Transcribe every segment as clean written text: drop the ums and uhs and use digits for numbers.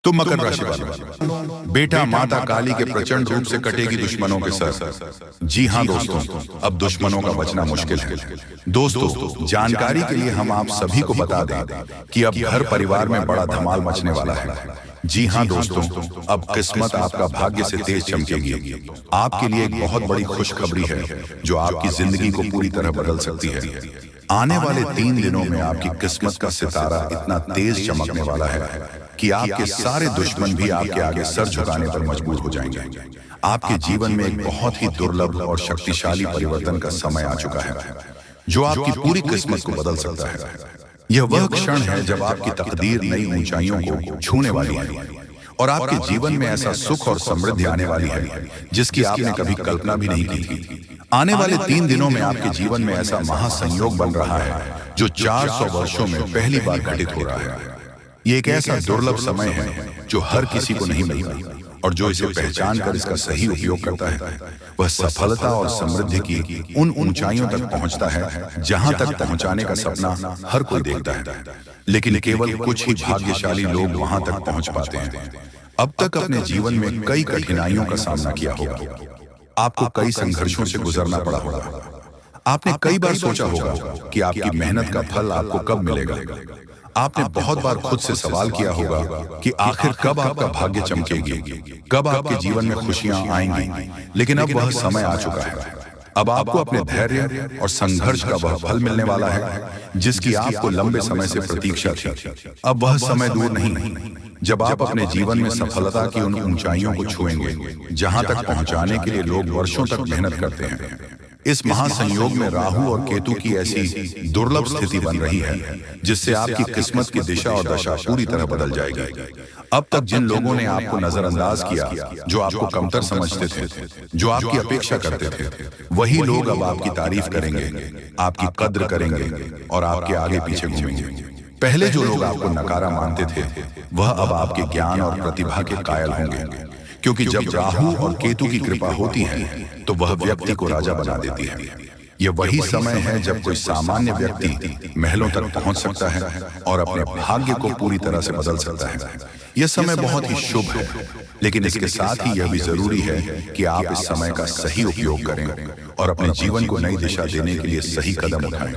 तो मकर राशि वालों, बेटा माता काली के प्रचंड रूप से कटेगी दुश्मनों के सर। जी हाँ दोस्तों, अब दुश्मनों का बचना मुश्किल है। दोस्तों, जानकारी के लिए हम आप सभी को बता दें कि अब घर परिवार में बड़ा धमाल मचने वाला है। जी हाँ दोस्तों, अब किस्मत आपका भाग्य से तेज चमकेगी। आपके लिए एक बहुत बड़ी खुशखबरी है जो आपकी जिंदगी को पूरी तरह बदल सकती है। आने वाले 3 दिनों में आपकी किस्मत का सितारा इतना तेज चमकने वाला है कि आपके सारे दुश्मन भी आपके आगे सर झुकाने पर मजबूर हो जाएंगे। आपके जीवन में एक बहुत ही दुर्लभ और शक्तिशाली परिवर्तन का समय आ चुका है जो आपकी पूरी किस्मत को बदल सकता है। यह वह क्षण है जब आपकी तकदीर नई ऊंचाइयों को छूने वाली है और आपके जीवन में ऐसा सुख और समृद्धि आने वाली है जिसकी आपने कभी कल्पना भी नहीं की थी। आने वाले 3 दिनों में आपके जीवन में ऐसा महासंयोग बन रहा है जो 400 वर्षों में पहली बार घटित हो रहा है। ये एक ऐसा दुर्लभ समय है जो हर किसी को नहीं मिलता और जो इसे पहचान कर इसका सही उपयोग करता है वह सफलता और समृद्धि की उन ऊंचाइयों तक पहुंचता है जहां तक पहुंचाने का सपना हर कोई देखता है, लेकिन केवल कुछ ही भाग्यशाली लोग वहां तक पहुंच पाते हैं। अब तक अपने जीवन में कई कठिनाइयों का सामना किया होगा, आपको कई संघर्षों से गुजरना पड़ा होगा। आपने कई बार सोचा होगा कि आपकी मेहनत का फल आपको कब मिलेगा। आपने बहुत बार खुद से सवाल किया होगा कि आखिर कब आपका भाग्य चमकेगी, कब आपके जीवन में खुशियां आएंगी। लेकिन अब वह समय आ चुका है। अब आपको अपने धैर्य और संघर्ष का वह फल मिलने वाला है जिसकी आपको लंबे समय से प्रतीक्षा थी। अब वह समय दूर नहीं जब आप अपने जीवन में सफलता की उन ऊंचाइयों को छुएंगे जहां तक पहुंचाने के लिए लोग वर्षों तक मेहनत करते हैं। इस महासंयोग में राहु और केतु की ऐसी दुर्लभ स्थिति बन रही है जिससे आपकी किस्मत की दिशा और दशा पूरी तरह बदल जाएगी। अब तक जिन लोगों ने आपको नजरअंदाज किया, जो आपको कमतर समझते थे, जो आपकी अपेक्षा करते थे, वही लोग अब आपकी तारीफ करेंगे, आपकी कद्र करेंगे और आपके आगे पीछे घूमेंगे। पहले जो लोग आपको नकारा मानते थे वह अब आपके ज्ञान और प्रतिभा के कायल होंगे, क्योंकि जब राहु और केतु की कृपा होती है तो वह व्यक्ति को राजा बना देती है। यह वही समय है जब कोई सामान्य व्यक्ति महलों तक पहुंच सकता है और अपने भाग्य को पूरी तरह से बदल सकता है। यह समय बहुत ही शुभ है, लेकिन इसके साथ ही यह भी जरूरी है कि आप इस समय का सही उपयोग करें और अपने जीवन को नई दिशा देने के लिए सही कदम उठाएं।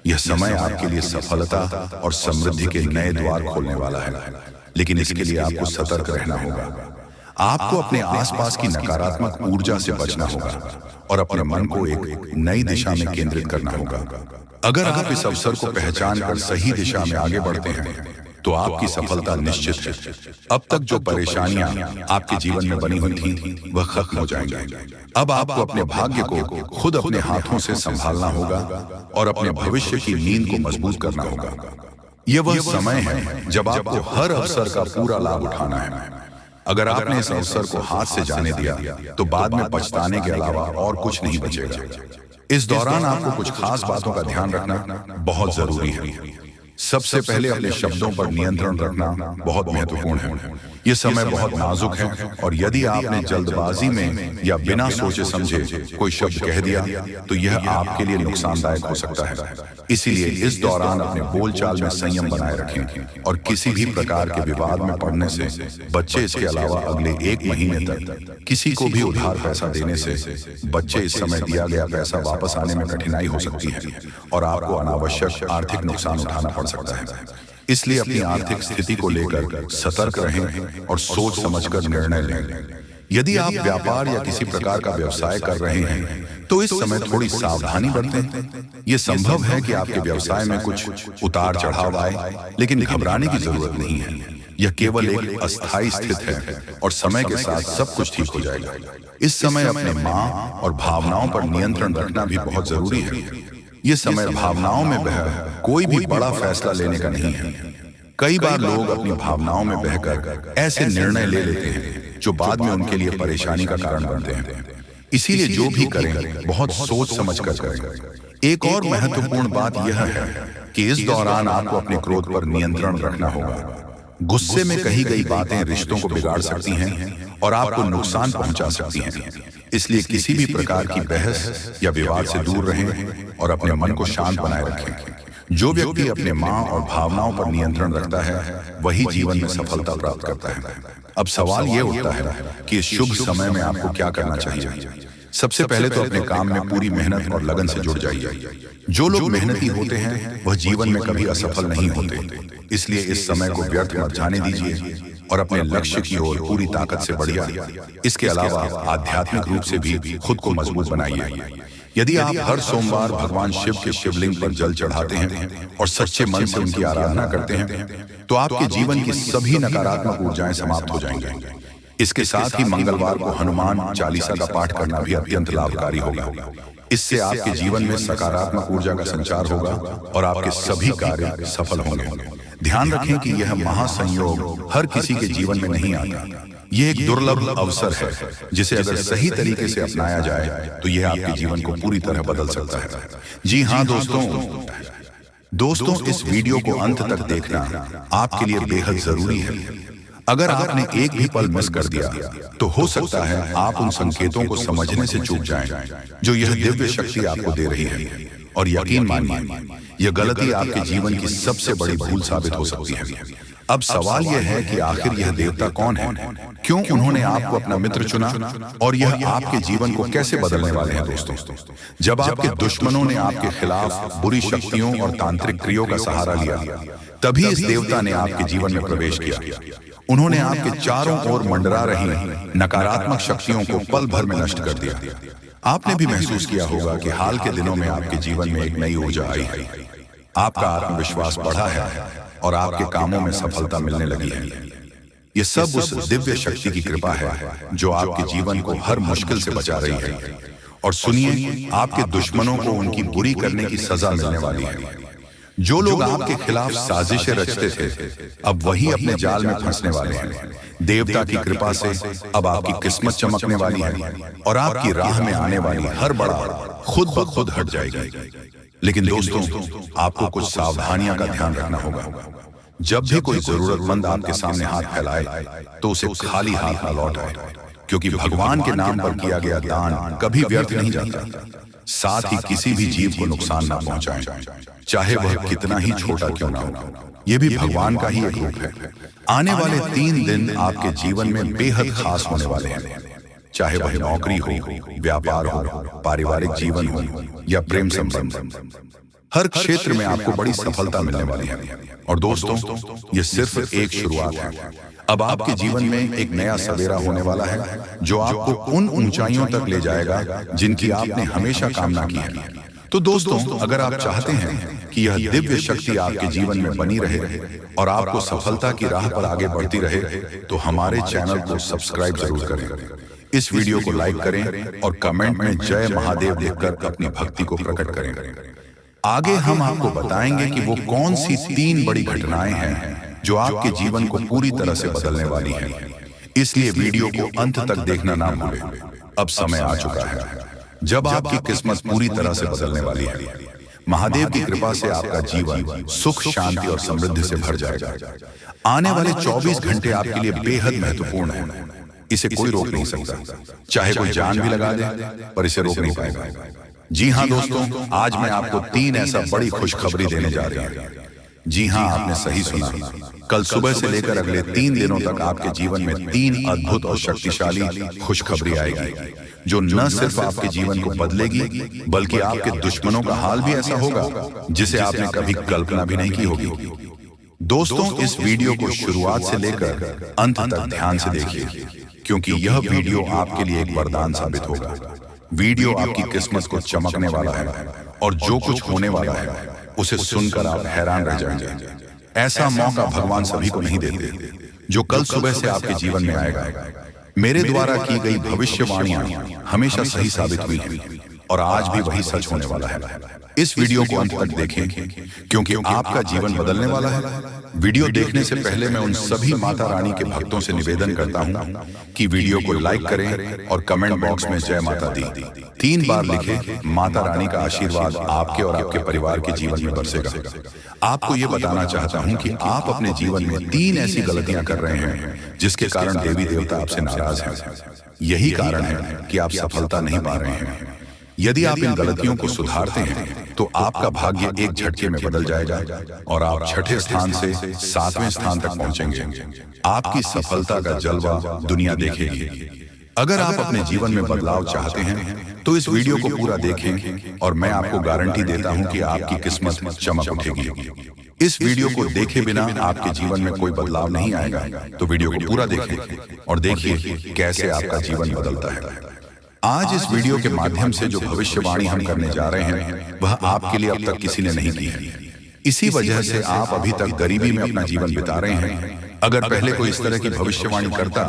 यह समय आपके लिए सफलता और समृद्धि के नए द्वार खोलने वाला है, लेकिन इसके लिए आपको सतर्क रहना होगा। आपको अपने आसपास की नकारात्मक ऊर्जा से बचना होगा और अपने मन को एक नई दिशा में केंद्रित करना होगा। अगर आप इस अवसर को पहचान कर सही दिशा में आगे बढ़ते हैं तो आपकी सफलता निश्चित है। अब तक जो परेशानियां आपके जीवन में बनी हुई थी वह खत्म हो जाएंगी। अब आपको अपने भाग्य को खुद अपने हाथों से संभालना होगा और अपने भविष्य की नींद को मजबूत करना होगा। यह वह समय है जब आपको हर अवसर का पूरा लाभ उठाना है। अगर आपने इस अवसर को हाथ से जाने दिया तो बाद में पछताने के अलावा और कुछ नहीं बचेगा। इस दौरान आपको कुछ खास बातों का ध्यान रखना बहुत जरूरी है। सबसे पहले अपने शब्दों पर नियंत्रण रखना बहुत महत्वपूर्ण है। यह समय बहुत नाजुक है और यदि आपने जल्दबाजी में या बिना सोचे समझे कोई शब्द कह दिया तो यह आपके लिए नुकसानदायक हो सकता है। इसीलिए इस दौरान अपने बोलचाल में संयम बनाए रखें और किसी भी प्रकार के विवाद में पड़ने से बच्चे। इसके अलावा अगले 1 महीने तक किसी को भी उधार पैसा देने से बच्चे इस समय दिया गया पैसा वापस आने में कठिनाई हो सकती है और आपको अनावश्यक आर्थिक नुकसान उठाना पड़ सकता है। इसलिए अपनी आर्थिक स्थिति को लेकर सतर्क रहें और सोच समझकर निर्णय लें। यदि आप व्यापार या किसी प्रकार का व्यवसाय कर रहे हैं तो इस समय थोड़ी सावधानी बरतें। यह संभव है कि आपके व्यवसाय में कुछ उतार चढ़ाव आए, लेकिन घबराने की जरूरत नहीं है। यह केवल एक अस्थायी स्थिति है और समय के साथ सब कुछ ठीक हो जाएगा। इस समय अपने मां और भावनाओं पर नियंत्रण रखना भी बहुत जरूरी है। यह समय भावनाओं में बह कोई भी बड़ा फैसला लेने का नहीं है। कई बार लोग अपनी भावनाओं में बहकर ऐसे निर्णय ले लेते हैं जो बाद में उनके लिए परेशानी का कारण बनते हैं। इसीलिए जो भी करें बहुत सोच समझ कर करें। एक और महत्वपूर्ण बात यह है कि इस दौरान आपको अपने क्रोध पर नियंत्रण रखना होगा। गुस्से में कही गई बातें रिश्तों को बिगाड़ सकती हैं और आपको नुकसान पहुंचा सकती हैं। इसलिए किसी भी प्रकार की बहस या विवाद से दूर रहें और अपने मन को शांत बनाए रखें। जो व्यक्ति अपने मां और भावनाओं पर नियंत्रण रखता है वही जीवन में सफलता प्राप्त करता है। अब सवाल यह उठता है कि इस शुभ समय में आपको क्या करना चाहिए। सबसे पहले तो अपने काम में पूरी मेहनत और लगन से जुड़ जाइए। जो लोग मेहनती होते हैं वह जीवन में कभी असफल नहीं होते, इसलिए इस समय को व्यर्थ मत जाने दीजिए और अपने लक्ष्य की ओर पूरी ताकत से बढ़िए। इसके अलावा आध्यात्मिक रूप से भी खुद को मजबूत बनाइए। यदि आप हर सोमवार भगवान शिव के शिवलिंग पर जल चढ़ाते हैं और सच्चे मन से उनकी आराधना करते हैं तो आपके जीवन की सभी नकारात्मक ऊर्जाएं समाप्त हो जाएंगी। इसके साथ ही मंगलवार को हनुमान चालीसा का पाठ करना भी अत्यंत लाभकारी होगा। इससे आपके जीवन में सकारात्मक ऊर्जा का संचार होगा और आपके सभी कार्य सफल होंगे। ध्यान रखें कि यह महासंयोग हर किसी के जीवन में नहीं आता। यह एक दुर्लभ अवसर है जिसे अगर सही तरीके से अपनाया जाए तो यह आपके जीवन को पूरी तरह बदल सकता है। जी हाँ दोस्तों, इस वीडियो को अंत तक देखना आपके लिए बेहद जरूरी है। अगर आपने एक भी पल मिस कर दिया तो हो सकता है आप उन संकेतों को समझने से चूक जाएं जो यह दिव्य शक्ति आपको दे रही है। और यकीन मानिए, यह गलती आपके जीवन की सबसे बड़ी भूल साबित हो सकती है। अब सवाल यह है कि आखिर यह देवता कौन है, क्यों उन्होंने आपको अपना मित्र चुना और यह आपके जीवन को कैसे बदलने वाले हैं। दोस्तों, जब आपके दुश्मनों ने आपके खिलाफ बुरी शक्तियों और तांत्रिक क्रियों का सहारा लिया, तभी इस देवता ने आपके जीवन में प्रवेश किया। उन्होंने आपके चारों ओर मंडरा रही नकारात्मक शक्तियों को पल भर में नष्ट कर दिया। आपने भी महसूस किया होगा कि हाल के दिनों में आपके जीवन में एक नई ऊर्जा आई है। आपका आत्मविश्वास बढ़ा है और आपके कामों में सफलता मिलने लगी है। ये सब उस दिव्य शक्ति की कृपा है जो आपके जीवन को हर मुश्किल से बचा रही है। और सुनिए, आपके दुश्मनों को उनकी बुरी करने की सजा मिलने वाली है। जो लोग आपके खिलाफ साजिशें रचते थे अब वही अपने जाल में फंसने वाले हैं। देवता की कृपा से अब आपकी किस्मत चमकने वाली है और आपकी राह में आने वाली हर बड़ा खुद ब खुद हट जाएगी। लेकिन दोस्तों, आपको कुछ सावधानियां का ध्यान रखना होगा। जब भी कोई जरूरतमंद आपके सामने हाथ फैलाए तो उसे खाली हाथ न लौट आए, क्योंकि भगवान के नाम पर किया गया दान कभी व्यर्थ नहीं जाता। साथ ही किसी भी जीव को नुकसान ना पहुंचाएं, चाहे वह कितना ही छोटा क्यों ना हो। यह भी भगवान का ही एक रूप है। आने वाले 3 दिन आपके जीवन में बेहद खास होने वाले हैं, चाहे वह नौकरी हो, व्यापार हो, पारिवारिक जीवन हो या प्रेम संबंध। हर क्षेत्र में आपको बड़ी सफलता मिलने वाली है। और दोस्तों, यह सिर्फ एक शुरुआत है। अब आपके जीवन में एक नया सवेरा होने वाला है जो आपको उन ऊंचाइयों तक ले जाएगा जिनकी आपने हमेशा कामना की है। तो दोस्तों, अगर आप चाहते हैं कि यह दिव्य शक्ति आपके जीवन में बनी रहे और आपको सफलता की राह पर आगे बढ़ती रहे तो हमारे चैनल को सब्सक्राइब जरूर करें। इस वीडियो को लाइक करें और कमेंट में जय महादेव लिखकर अपनी भक्ति को प्रकट करें। आगे हम आपको बताएंगे कि वो कौन सी 3 बड़ी घटनाएं हैं जो आपके जीवन को पूरी तरह से बदलने वाली हैं। इसलिए वीडियो को अंत तक देखना ना भूलें। अब समय आ चुका है जब आपकी किस्मत पूरी तरह से बदलने वाली है। महादेव की कृपा से आपका जीवन सुख, शांति और समृद्धि से भर जाएगा। आने वाले 24 घंटे आपके लिए बेहद महत्वपूर्ण है। इसे कोई रोक नहीं सकता, चाहे कोई जान भी लगा दे, पर इसे रोक नहीं पाएगा। जी हाँ दोस्तों, आज मैं आपको 3 ऐसा बड़ी खुशखबरी देने जा रही हूँ। जी हाँ, आपने सही सुना। कल सुबह से लेकर अगले 3 दिनों तक आपके जीवन में 3 अद्भुत और शक्तिशाली खुशखबरी आएगी जो न सिर्फ आपके जीवन को बदलेगी बल्कि आपके दुश्मनों का हाल भी ऐसा होगा जिसे आपने कभी कल्पना भी नहीं की होगी। दोस्तों, इस वीडियो को शुरुआत से लेकर अंत तक ध्यान से देखिए, क्योंकि यह वीडियो आपके लिए एक वरदान साबित होगा। वीडियो आपकी किस्मत को चमकने वाला है और जो कुछ होने वाला है उसे सुनकर आप हैरान रह जाएंगे। ऐसा मौका भगवान सभी को नहीं देते। जो कल सुबह से आपके जीवन में आएगा, मेरे द्वारा की गई भविष्यवाणियां हमेशा सही साबित हुई हैं और आज भी वही सच होने वाला है। इस वीडियो को अंत तक देखें क्योंकि आपका जीवन बदलने वाला है। वीडियो देखने से पहले मैं उन सभी माता रानी के भक्तों से निवेदन करता हूं कि वीडियो को लाइक करें और कमेंट बॉक्स में जय माता दी 3 बार लिखें। माता रानी का आशीर्वाद आपके और आपके परिवार के जीवन में बरसेगा। आपको ये बताना चाहता हूं कि आप अपने जीवन में 3 ऐसी गलतियां कर रहे हैं जिसके कारण देवी देवता आपसे नाराज हैं। यही कारण है कि आप सफलता नहीं पा रहे हैं। यदि आप इन गलतियों को सुधारते हैं तो आपका भाग्य एक झटके में बदल जाएगा और आप छठे स्थान से 7वें स्थान तक पहुंचेंगे। आपकी सफलता का जलवा दुनिया देखेगी। अगर आप अपने जीवन में बदलाव चाहते हैं तो इस वीडियो को पूरा देखें और मैं आपको गारंटी देता हूं कि आपकी किस्मत चमक उठेगी। इस वीडियो को देखे बिना आपके जीवन में कोई बदलाव नहीं आएगा, तो वीडियो को पूरा देखें और देखिए कैसे आपका जीवन बदलता है। आज इस वीडियो के माध्यम से जो भविष्यवाणी हम करने जा रहे हैं वह आपके लिए अब तक किसी ने नहीं की है। इसी वजह से आप अभी तक गरीबी में अपना जीवन बिता रहे हैं। अगर पहले कोई इस तरह की भविष्यवाणी करता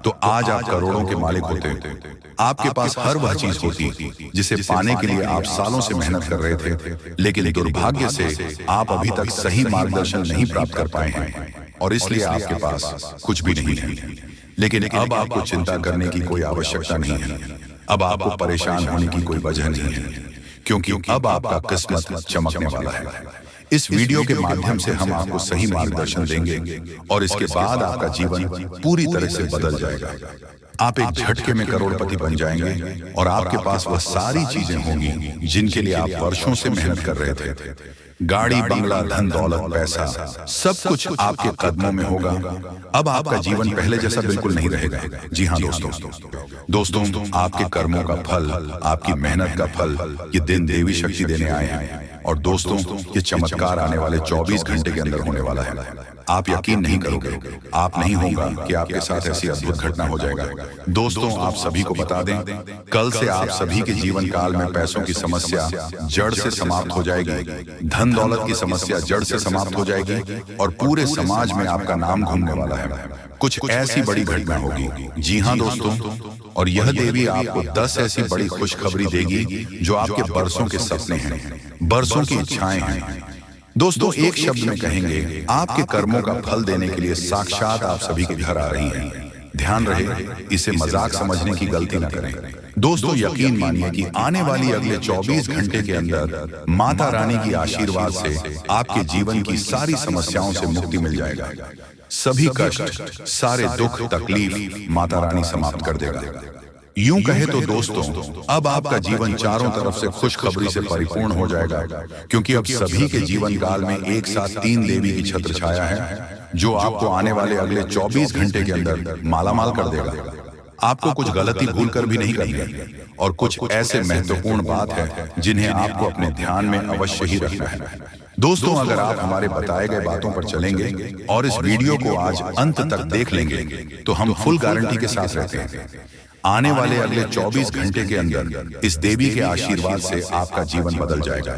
तो आज आप करोड़ों के मालिक होते। आपके पास हर वह चीज होती जिसे पाने के लिए आप सालों से मेहनत कर रहे थे, लेकिन दुर्भाग्य से आप अभी तक सही मार्गदर्शन नहीं प्राप्त कर पाए हैं और इसलिए आपके पास कुछ भी नहीं है। लेकिन अब आपको चिंता करने की कोई आवश्यकता नहीं है। अब आपको परेशान होने की कोई वजह नहीं है, क्योंकि अब आपका किस्मत चमकने वाला है। इस वीडियो के माध्यम से हम आपको सही मार्गदर्शन देंगे और इसके बाद आपका जीवन पूरी तरह से बदल जाएगा। आप एक झटके में करोड़पति बन जाएंगे और आपके पास वह सारी चीजें होंगी जिनके लिए आप वर्षों से मेहनत कर रहे थे। गाड़ी, बंगला, धन दौलत, पैसा, सब कुछ आपके कदमों में होगा। अब आपका जीवन पहले जैसा बिल्कुल नहीं रहेगा। जी हाँ दोस्तों, आपके कर्मों का फल, आपकी मेहनत का फल ये दिन देवी शक्ति देने आए हैं। और दोस्तों, ये चमत्कार आने वाले 24 घंटे के अंदर होने वाला है। आप यकीन नहीं करोगे, आप नहीं होगा कि आपके साथ ऐसी अद्भुत घटना हो जाएगा। दोस्तों, आप सभी को बता दें, कल से आप सभी के जीवन काल में पैसों की समस्या जड़ से समाप्त हो जाएगी, धन दौलत की समस्या जड़ से समाप्त हो जाएगी और पूरे समाज में आपका नाम घूमने वाला है। कुछ ऐसी बड़ी घटना होगी। जी हाँ दोस्तों, और यह देवी आपको 10 ऐसी बड़ी खुशखबरी देगी जो आपके बरसों के सपने हैं, बरसों की इच्छाएं हैं। दोस्तों, एक शब्द में कहेंगे, आपके कर्मों का फल देने के लिए साक्षात आप सभी के घर आ रही हैं। ध्यान रहे, इसे मजाक समझने की गलती न करें। दोस्तों, यकीन मानिए कि आने वाली अगले 24 घंटे के अंदर माता रानी की आशीर्वाद से आपके जीवन की सारी समस्याओं से मुक्ति मिल जाएगा। सभी कष्ट, सारे दुख, तकलीफ माता रानी समाप्त कर देगा। यूं कहे तो दोस्तों, अब आपका जीवन चारों तरफ से खुशखबरी से परिपूर्ण हो जाएगा, क्योंकि अब सभी के जीवन काल में एक साथ 3 देवी की छत्र छाया है जो आपको आने वाले अगले 24 घंटे के अंदर मालामाल कर देगा। आपको कुछ गलती भूलकर भी नहीं करनी है और कुछ ऐसे महत्वपूर्ण बात है जिन्हें आपको अपने ध्यान में अवश्य ही रखना है। दोस्तों, अगर आप हमारे बताए गए बातों पर चलेंगे और इस वीडियो को आज अंत तक देख लेंगे तो हम फुल गारंटी के साथ रहते हैं, आने वाले अगले 24 घंटे के अंदर इस देवी के आशीर्वाद से आपका जीवन बदल जाएगा।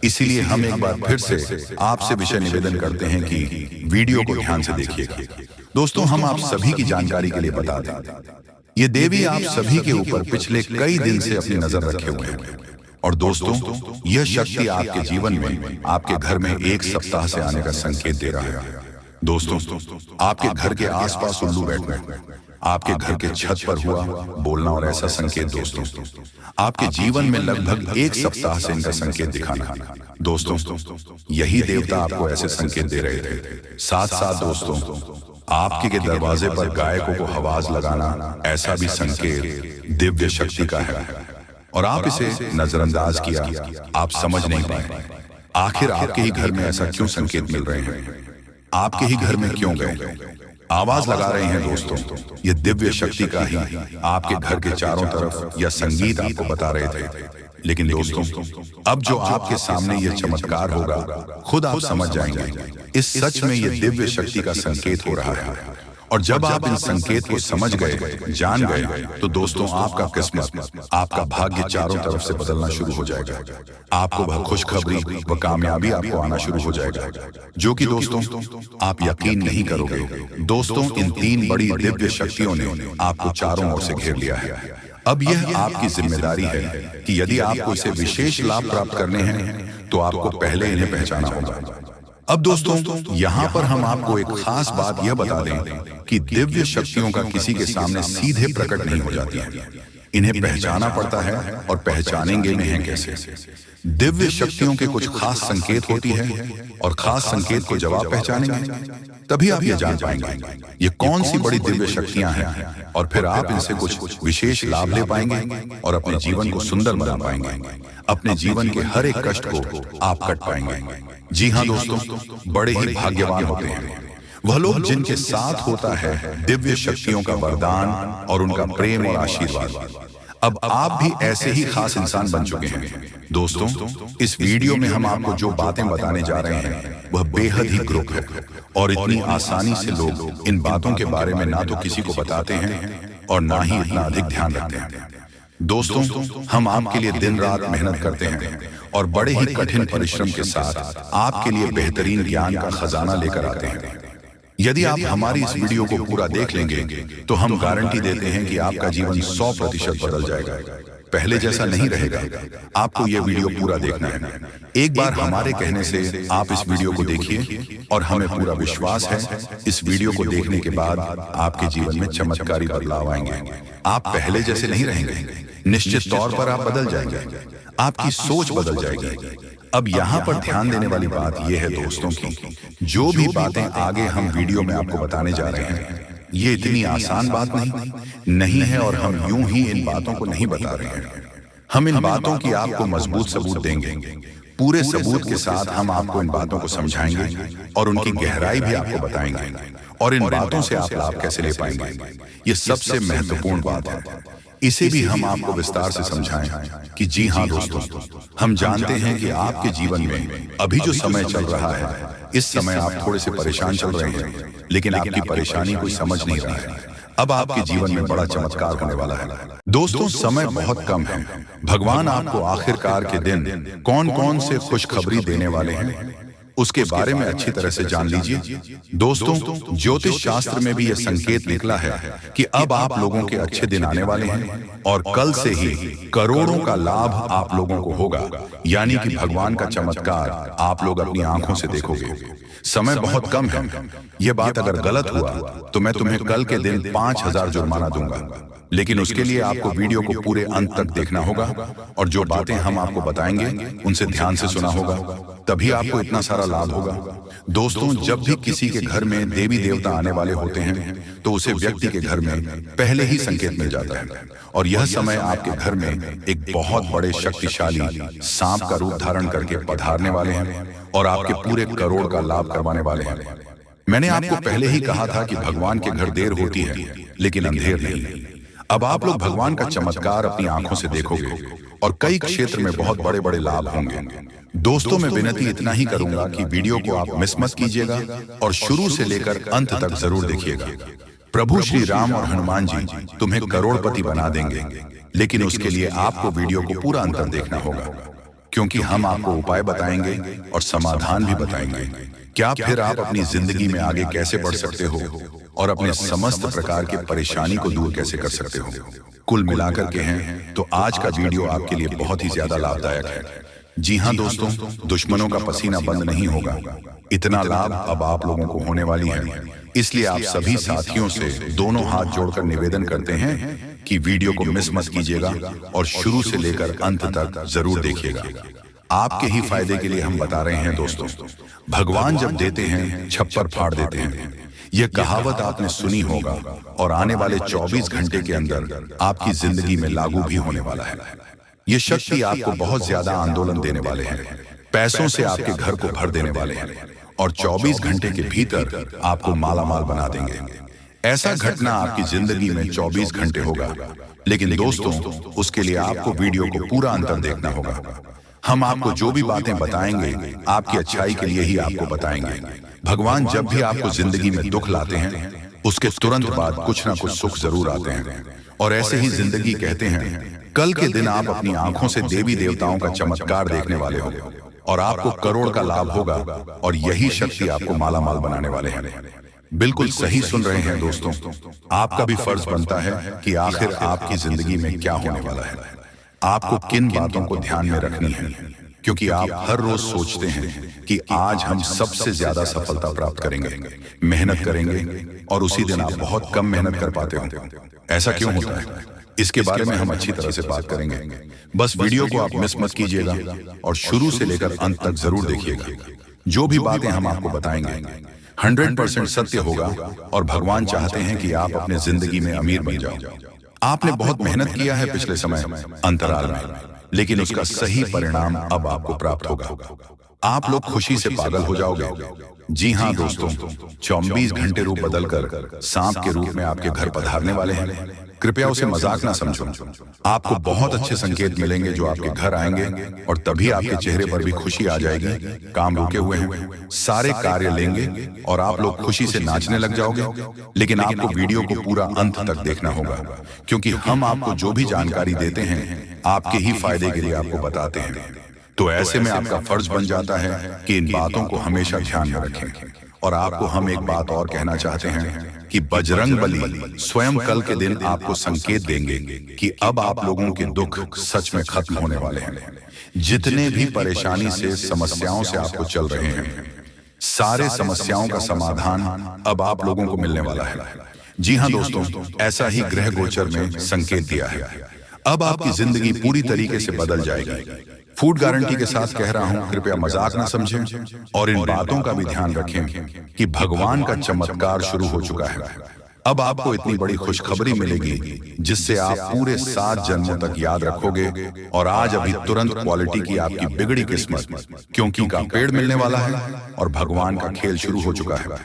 इसीलिए हम एक बार फिर से आपसे विषय निवेदन करते हैं कि वीडियो को ध्यान से देखिए। दोस्तों, हम आप सभी की जानकारी के लिए बता दें, ये देवी आप सभी के ऊपर पिछले कई दिन से अपनी नजर रखे हुए हैं। और दोस्तों, यह शक्ति आपके जीवन में, आपके घर में एक सप्ताह से आने का संकेत दे रहा है। दोस्तों, आपके घर के आसपास उल्लू बैठना, आपके घर के छत पर हुआ बोलना और ऐसा संकेत दोस्तों, आपके जीवन में लगभग एक सप्ताह से इनका संकेत दिखाना। दोस्तों, यही देवता आपको ऐसे संकेत दे रहे थे। साथ साथ दोस्तों, आपके के दरवाजे पर गायकों को आवाज लगाना, ऐसा भी संकेत दिव्य शक्ति का है और आप इसे नजरअंदाज किया, आप समझ नहीं पाए। आखिर आपके ही घर में ऐसा क्यों संकेत मिल रहे हैं? आपके ही घर में क्यों गए? आवाज लगा रहे हैं दोस्तों, ये दिव्य शक्ति का ही आपके घर के चारों तरफ यह संगीत आपको बता रहे थे। लेकिन दोस्तों, अब जो आपके सामने ये चमत्कार होगा, खुद आप समझ जाएंगे, इस सच में ये दिव्य शक्ति का संकेत हो रहा है। और जब आप इन संकेत को समझ गए, जान गए, तो दोस्तों, आपका किस्मत, आपका भाग्य चारों तरफ से बदलना शुरू हो जाएगा। आपको वह खुशखबरी, वह कामयाबी आपको आना शुरू हो जाएगा, जो कि दोस्तों आप यकीन नहीं करोगे। दोस्तों, इन 3 बड़ी दिव्य शक्तियों ने आपको चारों ओर से घेर लिया है। अब यह आपकी जिम्मेदारी है कि यदि आपको इसे विशेष लाभ प्राप्त करने हैं तो आपको पहले इन्हें पहचाना होगा। अब दोस्तों, यहाँ पर हम आपको एक खास बात यह बता दें कि दिव्य शक्तियों का किसी के सामने सीधे प्रकट नहीं हो जाती है। इन्हें पहचाना पड़ता है, और पहचानेंगे में है कैसे? दिव्य शक्तियों के कुछ खास संकेत होती है और खास संकेत को जब आप पहचानेंगे तभी आप ये जान पाएंगे ये कौन सी बड़ी दिव्य शक्तियां हैं और फिर आप इनसे कुछ विशेष लाभ ले पाएंगे और अपने जीवन को सुंदर बना पाएंगे। अपने जीवन के हर एक कष्ट को आप कट पाएंगे। जी हाँ दोस्तों, बड़े ही भाग्यवान होते हैं वह लोग जिनके साथ होता है दिव्य शक्तियों का वरदान और उनका प्रेम और आशीर्वाद। अब आप भी ऐसे ही खास इंसान बन चुके हैं दोस्तों। इस वीडियो में हम आपको जो बातें बताने जा रहे हैं वह बेहद ही ग्रुप है और इतनी आसानी से लोग इन बातों के बारे में ना तो किसी को बताते हैं और ना ही इतना अधिक ध्यान रखते हैं। दोस्तों, हम आपके लिए दिन रात मेहनत करते हैं और बड़े ही कठिन परिश्रम के साथ आपके लिए बेहतरीन ज्ञान का खजाना लेकर आते हैं। यदि आप हमारी इस वीडियो को पूरा देख लेंगे तो हम गारंटी देते हैं कि आपका जीवन 100% बदल जाएगा, पहले जैसा नहीं रहेगा। आपको यह वीडियो पूरा देखना है। एक बार हमारे कहने से आप इस वीडियो को देखिए और हमें पूरा विश्वास है इस वीडियो को देखने के बाद आपके जीवन में चमत्कारी बदलाव आएंगे। आप पहले जैसे नहीं रहेंगे, निश्चित तौर पर आप बदल जाएंगे, आपकी सोच बदल जाएगी। अब यहाँ पर ध्यान देने वाली बात यह है दोस्तों की जो भी बातें आगे हम वीडियो में आपको बताने जा रहे हैं ये इतनी आसान बात नहीं है और हम यूं ही इन बातों को नहीं बता रहे हैं। हम इन बातों की आपको मजबूत सबूत देंगे। पूरे सबूत के साथ हम आपको इन बातों को समझाएंगे और उनकी गहराई भी आपको बताएंगे और इन बातों से आप लाभ कैसे ले पाएंगे ये सबसे महत्वपूर्ण बात है। इसे भी हम आपको विस्तार से समझाएं कि जी हाँ दोस्तों, हम जानते हैं कि आपके जीवन में अभी जो समय चल रहा है इस समय आप थोड़े से परेशान चल रहे हैं, लेकिन आपकी परेशानी कोई समझ नहीं रहा है। अब आपके जीवन में बड़ा चमत्कार होने वाला है। दोस्तों, समय बहुत कम है। भगवान आपको आखिरकार के दिन कौन कौन से खुशखबरी देने वाले हैं उसके बारे में अच्छी तरह से जान लीजिए। दोस्तों, ज्योतिष शास्त्र में भी यह संकेत निकला है कि अब आप लोगों के अच्छे दिन आने वाले हैं और कल से ही करोड़ों का लाभ आप लोगों को होगा, यानी कि भगवान का चमत्कार आप लोग अपनी आंखों से देखोगे। समय बहुत कम है। यह बात अगर गलत हुआ तो मैं तुम्हें कल के दिन 5000 जुर्माना दूंगा, लेकिन उसके लिए आपको वीडियो को पूरे अंत तक देखना होगा और जो बातें हम आपको बताएंगे उनसे ध्यान से सुना होगा, तभी आपको इतना सारा लाभ होगा। दोस्तों, जब भी किसी के घर में देवी देवता आने वाले होते हैं तो उसे व्यक्ति के घर में पहले ही संकेत मिल जाता है और यह समय आपके घर में एक बहुत बड़े शक्तिशाली सांप का रूप धारण करके पधारने वाले हैं और आपके पूरे करोड़ का लाभ करवाने वाले हैं। मैंने आपको पहले ही कहा था कि भगवान के घर देर होती है लेकिन अंधेर नहीं। अब आप लोग भगवान का चमत्कार अपनी आंखों से देखोगे और कई क्षेत्र में बहुत बड़े बड़े लाभ होंगे। दोस्तों, मैं विनती इतना ही करूंगा कि वीडियो को आप मिस मत कीजिएगा और शुरू से लेकर अंत तक जरूर देखिएगा। प्रभु श्री राम और हनुमान जी तुम्हें करोड़पति बना देंगे, लेकिन उसके लिए आपको वीडियो को पूरा अंत देखना होगा, क्योंकि हम आपको उपाय बताएंगे और समाधान भी बताएंगे। क्या फिर आप अपनी जिंदगी में आगे कैसे बढ़ सकते हो और अपने समस्त प्रकार की परेशानी को दूर कैसे कर सकते हो। कुल मिलाकर के हैं तो आज का वीडियो आपके लिए बहुत ही ज्यादा लाभदायक है। जी हाँ दोस्तों, दुश्मनों का पसीना बंद नहीं होगा। इतना लाभ अब आप लोगों को होने वाली है, इसलिए आप सभी साथियों से दोनों हाथ जोड़कर निवेदन करते हैं कि वीडियो को मिस मत कीजिएगा और शुरू से लेकर अंत तक जरूर देखिएगा। आपके ही फायदे के लिए हम बता रहे हैं दोस्तों। भगवान जब देते हैं छप्पर फाड़ देते हैं, यह कहावत आपने सुनी होगा और आने वाले 24 घंटे के अंदर आपकी जिंदगी में लागू भी होने वाला है। ये शक्ति आपको बहुत ज्यादा आंदोलन देने वाले हैं, पैसों से आपके घर को भर देने वाले हैं और 24 घंटे के भीतर आपको मालामाल बना देंगे। ऐसा घटना आपकी जिंदगी में 24 घंटे होगा, लेकिन दोस्तों उसके लिए आपको वीडियो को पूरा अंतर देखना होगा। हम आपको जो भी बातें बताएंगे आपकी अच्छाई के लिए ही आपको बताएंगे। भगवान जब भी आपको जिंदगी में दुख लाते हैं उसके तुरंत बाद कुछ ना कुछ सुख जरूर आते हैं और ऐसे ही जिंदगी कहते हैं। कल के दिन आप अपनी आंखों से देवी देवताओं का चमत्कार देखने वाले हो और आपको करोड़ का लाभ होगा और यही शक्ति आपको मालामाल बनाने वाले हैं। बिल्कुल सही सुन रहे हैं दोस्तों। आपका भी फर्ज बनता है कि आखिर आपकी जिंदगी में क्या होने वाला है, आपको किन बातों को ध्यान में रखनी है, क्योंकि आप हर रोज सोचते हैं कि आज हम सबसे ज्यादा सफलता प्राप्त करेंगे, मेहनत करेंगे और उसी दिन आप बहुत कम मेहनत कर पाते हो। ऐसा क्यों होता है? इसके बारे में हम अच्छी तरह से बात करेंगे। बस वीडियो को आप मिस मत कीजिएगा और शुरू से लेकर अंत तक जरूर देखिएगा। जो भी बातें हम आपको बताएंगे 100% सत्य होगा और भगवान चाहते हैं कि आप अपने जिंदगी में अमीर बन जाओ। आपने बहुत मेहनत किया है पिछले समय अंतराल में, लेकिन उसका सही परिणाम अब आपको प्राप्त होगा। आप लोग खुशी से पागल हो जाओगे। जी हाँ दोस्तों, 24 घंटे रूप बदलकर सांप के रूप में आपके घर पधारने वाले हैं। कृपया उसे मजाक ना समझो। आपको बहुत अच्छे संकेत मिलेंगे जो आपके घर आएंगे और तभी आपके चेहरे पर भी खुशी आ जाएगी। काम रुके हुए हैं, सारे कार्य लेंगे और आप लोग खुशी से नाचने लग जाओगे। लेकिन आपको वीडियो को पूरा अंत तक देखना होगा, क्योंकि हम आपको जो भी जानकारी देते हैं आपके ही फायदे के लिए आपको बताते हैं। तो ऐसे में आपका फर्ज बन जाता है कि इन बातों को हमेशा ध्यान में रखें। और आपको हम एक बात और कहना चाहते हैं कि बजरंग बली स्वयं कल के दिन आपको संकेत देंगे कि अब आप लोगों के दुख सच में खत्म होने वाले हैं। जितने भी परेशानी से समस्याओं से आपको चल रहे हैं, सारे समस्याओं का समाधान अब आप लोगों को मिलने वाला है। जी हाँ दोस्तों, ऐसा ही ग्रह गोचर में संकेत दिया है। अब आपकी जिंदगी पूरी तरीके से बदल जाएगी। फूड गारंटी के साथ कह रहा हूं, कृपया मजाक ना समझें और इन बातों का भी ध्यान रखें कि भगवान का चमत्कार शुरू हो चुका है। अब आपको इतनी बड़ी खुशखबरी मिलेगी जिससे आप पूरे 7 जन्मों तक याद रखोगे। और आज अभी तुरंत क्वालिटी की आपकी बिगड़ी किस्मत क्योंकि का पेड़ मिलने वाला है और भगवान का खेल शुरू हो चुका है।